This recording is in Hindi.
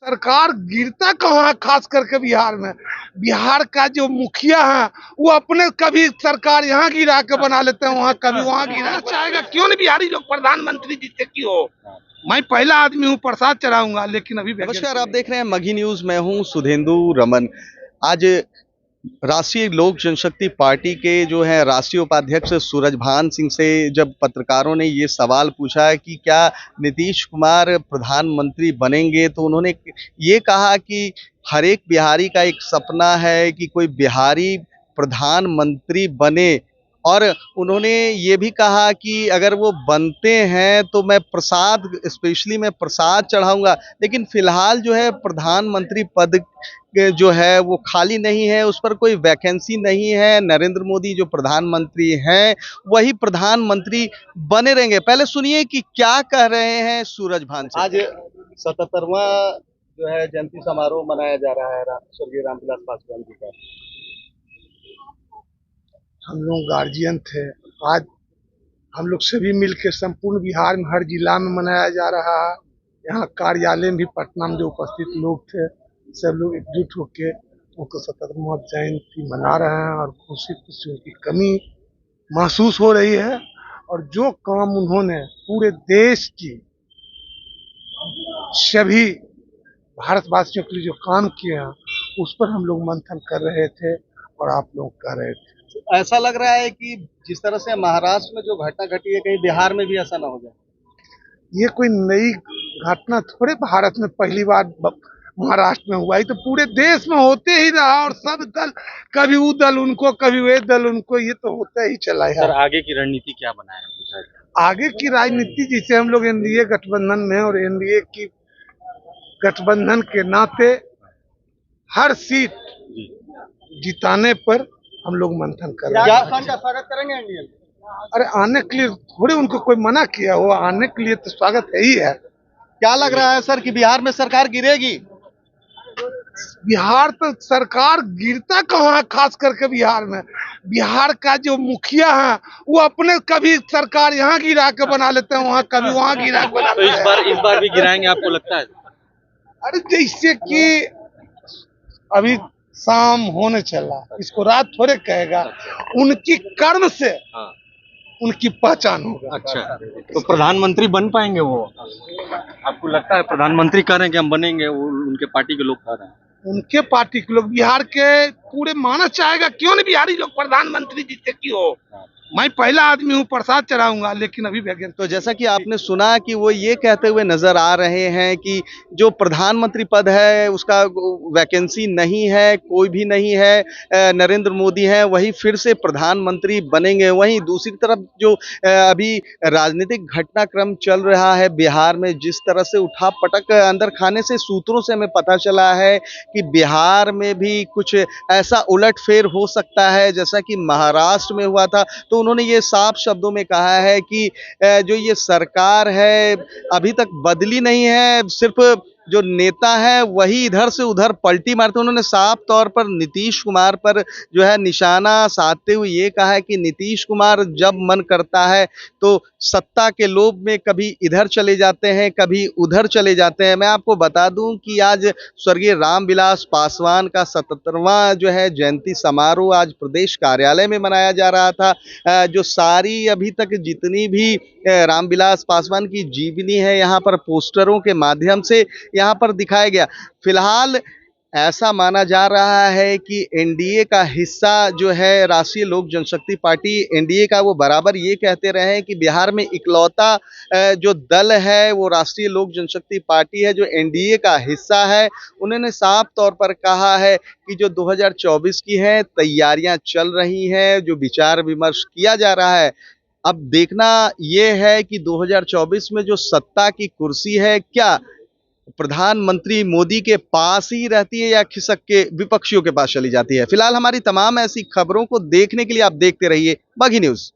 सरकार गिरता कहाँ है, खास करके बिहार में। बिहार का जो मुखिया है वो अपने कभी सरकार यहाँ गिरा के बना लेते हैं, वहाँ कभी वहाँ गिरा चाहेगा। क्यों नहीं बिहारी लोग प्रधानमंत्री जीते की हो। मैं पहला आदमी हूँ, प्रसाद चढ़ाऊंगा, लेकिन अभी नमस्कार, आप देख रहे हैं मगही न्यूज। मैं हूं सुधेंदु रमन। आज राष्ट्रीय लोक जनशक्ति पार्टी के जो है राष्ट्रीय उपाध्यक्ष सूरजभान सिंह से जब पत्रकारों ने ये सवाल पूछा कि क्या नीतीश कुमार प्रधानमंत्री बनेंगे, तो उन्होंने ये कहा कि हर एक बिहारी का एक सपना है कि कोई बिहारी प्रधानमंत्री बने। और उन्होंने ये भी कहा कि अगर वो बनते हैं तो मैं प्रसाद, स्पेशली मैं प्रसाद चढ़ाऊंगा। लेकिन फिलहाल जो है प्रधानमंत्री पद जो है वो खाली नहीं है, उस पर कोई वैकेंसी नहीं है। नरेंद्र मोदी जो प्रधानमंत्री हैं वही प्रधानमंत्री बने रहेंगे। पहले सुनिए कि क्या कह रहे हैं सूरजभान सिंह। आज 77वां जो है जयंती समारोह मनाया जा रहा है स्वर्गीय रामविलास पासवान जी का। हम लोग गार्जियन थे, आज हम लोग सभी मिलकर संपूर्ण बिहार में हर जिला में मनाया जा रहा है। यहाँ कार्यालय में भी पटना में जो उपस्थित लोग थे सब लोग एकजुट होकर उनको 77वां जयंती मना रहे हैं और खुशी खुशी उनकी कमी महसूस हो रही है। और जो काम उन्होंने पूरे देश की सभी भारतवासियों के लिए जो काम किए हैं उस पर हम लोग मंथन कर रहे थे और आप लोग कर रहे थे। ऐसा लग रहा है कि जिस तरह से महाराष्ट्र में जो घटना घटी है, कहीं बिहार में भी ऐसा ना हो जाए। ये कोई नई घटना थोड़े भारत में पहली बार महाराष्ट्र में हुआ, ये तो पूरे देश में होते ही रहा। और सब दल, कभी वो दल उनको, कभी वे दल उनको, ये तो होता ही चला है। सर, आगे की रणनीति क्या बनाए? आगे की राजनीति, जिसे हम लोग एनडीए गठबंधन में, और एनडीए की गठबंधन के नाते हर सीट जिताने पर हम लोग मंथन कर रहे हैं। स्वागत करेंगे एनडीए? अरे आने के लिए थोड़े उनको कोई मना किया हो, आने के लिए तो स्वागत है ही है। क्या लग रहा है सर कि बिहार में सरकार गिरेगी? बिहार तो सरकार गिरता कहाँ है, खास करके बिहार में। बिहार का जो मुखिया है वो अपने कभी सरकार यहाँ गिरा के बना लेते हैं, वहाँ कभी वहाँ गिरा के बना लेते हैं। तो इस बार भी गिराएंगे आपको लगता है? अरे जैसे कि अभी शाम होने चला, इसको रात थोड़े कहेगा, उनकी कर्म से उनकी पहचान होगा। अच्छा, तो प्रधानमंत्री बन पाएंगे वो? आपको लगता है प्रधानमंत्री कह रहे हैं कि हम बनेंगे, वो उनके पार्टी के लोग कह रहे हैं? उनके पार्टी के लोग, बिहार के पूरे मानस चाहेगा। क्यों नहीं बिहारी लोग प्रधानमंत्री जीते की हो। मैं पहला आदमी हूँ, प्रसाद चढ़ाऊंगा, लेकिन अभी तो जैसा कि आपने सुना कि वो ये कहते हुए नजर आ रहे हैं कि जो प्रधानमंत्री पद है उसका वैकेंसी नहीं है, कोई भी नहीं है। नरेंद्र मोदी हैं वही फिर से प्रधानमंत्री बनेंगे। वहीं दूसरी तरफ जो अभी राजनीतिक घटनाक्रम चल रहा है बिहार में, जिस तरह से उठा पटक अंदर खाने से सूत्रों से हमें पता चला है कि बिहार में भी कुछ ऐसा उलटफेर हो सकता है जैसा कि महाराष्ट्र में हुआ था। तो उन्होंने ये साफ शब्दों में कहा है कि जो ये सरकार है अभी तक बदली नहीं है, सिर्फ जो नेता है वही इधर से उधर पलटी मारते। उन्होंने साफ तौर पर नीतीश कुमार पर जो है निशाना साधते हुए ये कहा है कि नीतीश कुमार जब मन करता है तो सत्ता के लोभ में कभी इधर चले जाते हैं, कभी उधर चले जाते हैं। मैं आपको बता दूं कि आज स्वर्गीय रामविलास पासवान का 77वां जो है जयंती समारोह आज प्रदेश कार्यालय में मनाया जा रहा था। जो सारी अभी तक जितनी भी रामविलास पासवान की जीवनी है यहाँ पर पोस्टरों के माध्यम से यहाँ पर दिखाया गया। फिलहाल ऐसा माना जा रहा है कि एनडीए का हिस्सा जो है राष्ट्रीय लोक जनशक्ति पार्टी, एनडीए का, वो बराबर ये कहते रहे हैं कि बिहार में इकलौता जो दल है वो राष्ट्रीय लोक जनशक्ति पार्टी है जो एनडीए का हिस्सा है। उन्होंने साफ तौर पर कहा है कि जो 2024 की है तैयारियां चल रही हैं, जो विचार विमर्श किया जा रहा है। अब देखना यह है कि 2024 में जो सत्ता की कुर्सी है क्या प्रधानमंत्री मोदी के पास ही रहती है या खिसक के विपक्षियों के पास चली जाती है। फिलहाल हमारी तमाम ऐसी खबरों को देखने के लिए आप देखते रहिए मगही न्यूज।